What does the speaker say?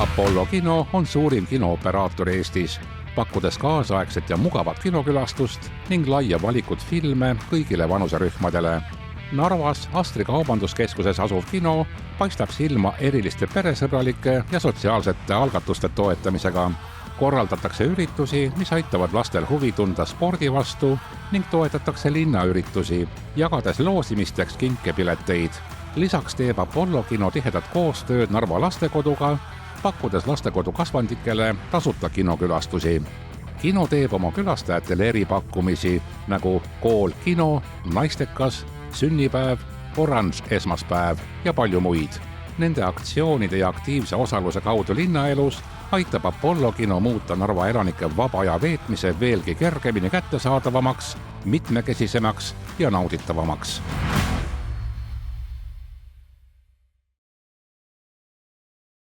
Apollo kino on suurim kinooperaator Eestis, pakkudes kaasaegset ja mugavat kinokülastust ning laia valikut filme kõigile vanuserühmadele. Narvas Astri kaubanduskeskuses asuv kino paistab silma eriliste peresõbralike ja sotsiaalsete algatuste toetamisega. Korraldatakse üritusi, mis aitavad lastel huvi tunda spordi vastu ning toetatakse linnaüritusi, jagades loosimisteks kinkepileteid. Lisaks teeb Apollo kino tihedat koostööd Narva lastekoduga, pakkudes lastekodu kasvandikele tasuta kinokülastusi. Kino teeb oma külastajatele eripakkumisi nagu kool kino, naistekas, sünnipäev, oranž esmaspäev ja palju muid. Nende aktsioonide ja aktiivse osaluse kaudu linnaelus aitab Apollo kino muuta Narva elanike vaba aja veetmise veelgi kergemini kättesaadavamaks, mitmekesisemaks ja nauditavamaks.